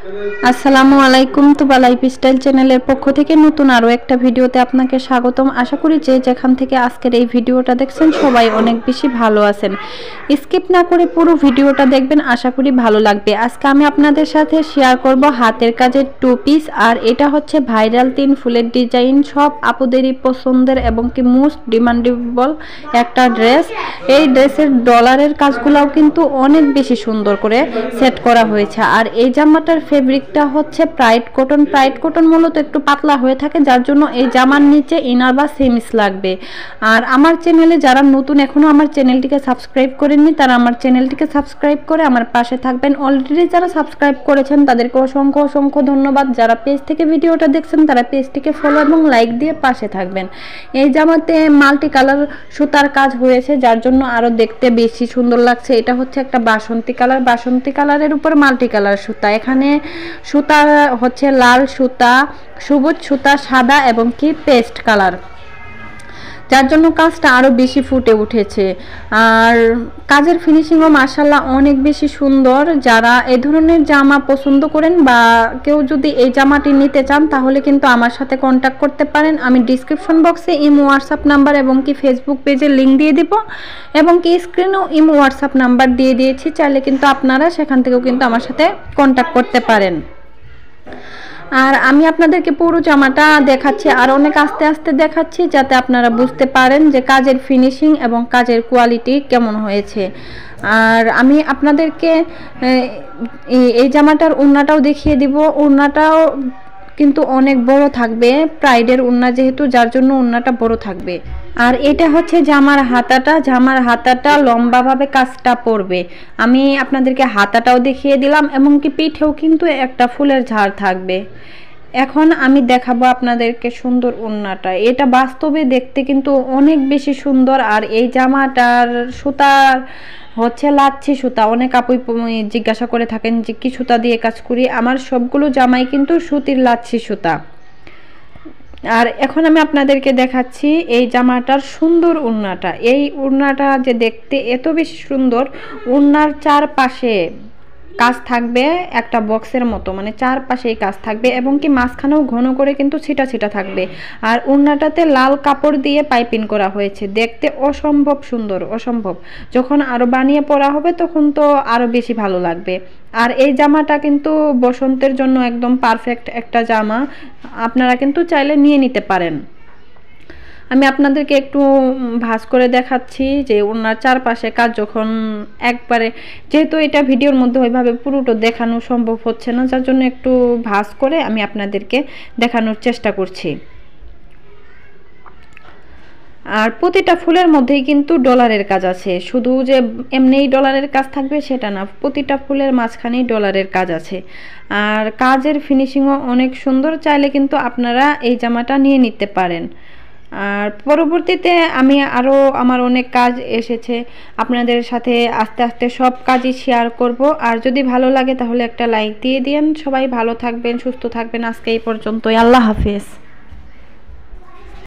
আসসালামু আলাইকুম। তুবা লাইফস্টাইল চ্যানেলের পক্ষ থেকে নতুন আরও একটা ভিডিওতে আপনাকে স্বাগতম। আশা করি যে যেখান থেকে আজকের এই ভিডিওটা দেখছেন সবাই অনেক বেশি ভালো আছেন। স্কিপ না করে পুরো ভিডিওটা দেখবেন, আশা করি ভালো লাগবে। আজকে আমি আপনাদের সাথে শেয়ার করব হাতের কাজের 2 পিস, আর এটা হচ্ছে ভাইরাল 3 ফুলের ডিজাইন, সব আপুদেরই পছন্দের এবং কি মোস্ট ডিমান্ডেবল একটা ড্রেস। এই ড্রেসের ডলারের কাজগুলোও কিন্তু অনেক বেশি সুন্দর করে সেট করা হয়েছে। আর এই জামাটার ফেব্রিকটা হচ্ছে প্রাইড কটন। প্রাইড কটন মূলত একটু পাতলা হয়ে থাকে, যার জন্য এই জামার নিচে ইনার বা সেমিস লাগবে। আর আমার চ্যানেলে যারা নতুন, এখনও আমার চ্যানেলটিকে সাবস্ক্রাইব করেননি, তারা আমার চ্যানেলটিকে সাবস্ক্রাইব করে আমার পাশে থাকবেন। অলরেডি যারা সাবস্ক্রাইব করেছেন তাদেরকে অসংখ্য অসংখ্য ধন্যবাদ। যারা পেজ থেকে ভিডিওটা দেখছেন তারা পেজটিকে ফলো এবং লাইক দিয়ে পাশে থাকবেন। এই জামাতে মাল্টি কালার সুতার কাজ হয়েছে, যার জন্য আরও দেখতে বেশি সুন্দর লাগছে। এটা হচ্ছে একটা বাসন্তী কালার, বাসন্তী কালারের উপর মাল্টি কালার সুতা। এখানে সুতা হচ্ছে লাল সুতা, সবুজ সুতা, সাদা এবং কি পেস্ট কালার, যার জন্য কাজটা আরও বেশি ফুটে উঠেছে। আর কাজের ফিনিশিংও মাশাআল্লাহ অনেক বেশি সুন্দর। যারা এই ধরনের জামা পছন্দ করেন বা কেউ যদি এই জামাটি নিতে চান তাহলে কিন্তু আমার সাথে কন্ট্যাক্ট করতে পারেন। আমি ডিসক্রিপশন বক্সে ইমো হোয়াটসঅ্যাপ নাম্বার এবং কি ফেসবুক পেজের লিঙ্ক দিয়ে দিব, এবং কি স্ক্রিনেও ইমো হোয়াটসঅ্যাপ নাম্বার দিয়ে দিয়েছি। চাইলে কিন্তু আপনারা সেখান থেকেও কিন্তু আমার সাথে কন্ট্যাক্ট করতে পারেন। আর আমি আপনাদেরকে পুরো জামাটা দেখাচ্ছি, আর অনেক আস্তে আস্তে দেখাচ্ছি যাতে আপনারা বুঝতে পারেন যে কাজের ফিনিশিং এবং কাজের কোয়ালিটি কেমন হয়েছে। আর আমি আপনাদেরকে এই জামাটার ওড়নাটাও দেখিয়ে দিব। ওড়নাটাও কিন্তু অনেক বড় থাকবে, প্রাইডের ওড়না যেহেতু, যার জন্য ওড়নাটা বড় থাকবে। আর এটা হচ্ছে জামার হাতাটা। জামার হাতাটা লম্বাভাবে কাজটা পড়বে। আমি আপনাদেরকে হাতাটাও দেখিয়ে দিলাম, এমনকি পিঠেও কিন্তু একটা ফুলের ঝাড় থাকবে। এখন আমি দেখাবো আপনাদেরকে সুন্দর ওড়নাটা। এটা বাস্তবে দেখতে কিন্তু অনেক বেশি সুন্দর। আর এই জামাটার সুতার হচ্ছে লাচ্ছি সুতা। অনেক আপুই জিজ্ঞাসা করে থাকেন যে কি সুতা দিয়ে কাজ করি। আমার সবগুলো জামাই কিন্তু সুতির লাচ্ছি সুতা। আর এখন আমি আপনাদেরকে দেখাচ্ছি এই জামাটার সুন্দর ওড়নাটা। এই ওড়নাটা যে দেখতে এত বেশি সুন্দর, ওড়নার চারপাশে কাজ থাকবে একটা বক্সের মতো, মানে চারপাশেই কাজ থাকবে এবং কি মাঝখানেও ঘন করে কিন্তু ছিটা ছিটা থাকবে। আর ওড়নাটাতে লাল কাপড় দিয়ে পাইপিং করা হয়েছে, দেখতে অসম্ভব সুন্দর, অসম্ভব। যখন আরও বানিয়ে পরা হবে তখন তো আরও বেশি ভালো লাগবে। আর এই জামাটা কিন্তু বসন্তের জন্য একদম পারফেক্ট একটা জামা, আপনারা কিন্তু চাইলে নিয়ে নিতে পারেন। আমি আপনাদেরকে একটু ভাঁজ করে দেখাচ্ছি যে ওনার চারপাশে কাজ যখন একবারে, যেহেতু এটা ভিডিওর মধ্যে ওইভাবে পুরোটা দেখানো সম্ভব হচ্ছে না, যার জন্য একটু ভাঁজ করে আমি আপনাদেরকে দেখানোর চেষ্টা করছি। আর প্রতিটা ফুলের মধ্যেই কিন্তু ডলারের কাজ আছে, শুধু যে এমনিই ডলারের কাজ থাকবে সেটা না, প্রতিটা ফুলের মাঝখানেই ডলারের কাজ আছে। আর কাজের ফিনিশিংও অনেক সুন্দর। চাইলে কিন্তু আপনারা এই জামাটা নিয়ে নিতে পারেন। আর পরবর্তীতে আমি আরও আমার অনেক কাজ এসেছে, আপনাদের সাথে আস্তে আস্তে সব কাজই শেয়ার করব। আর যদি ভালো লাগে তাহলে একটা লাইক দিয়ে দিন। সবাই ভালো থাকবেন, সুস্থ থাকবেন। আজকে এই পর্যন্তই। আল্লাহ হাফেজ।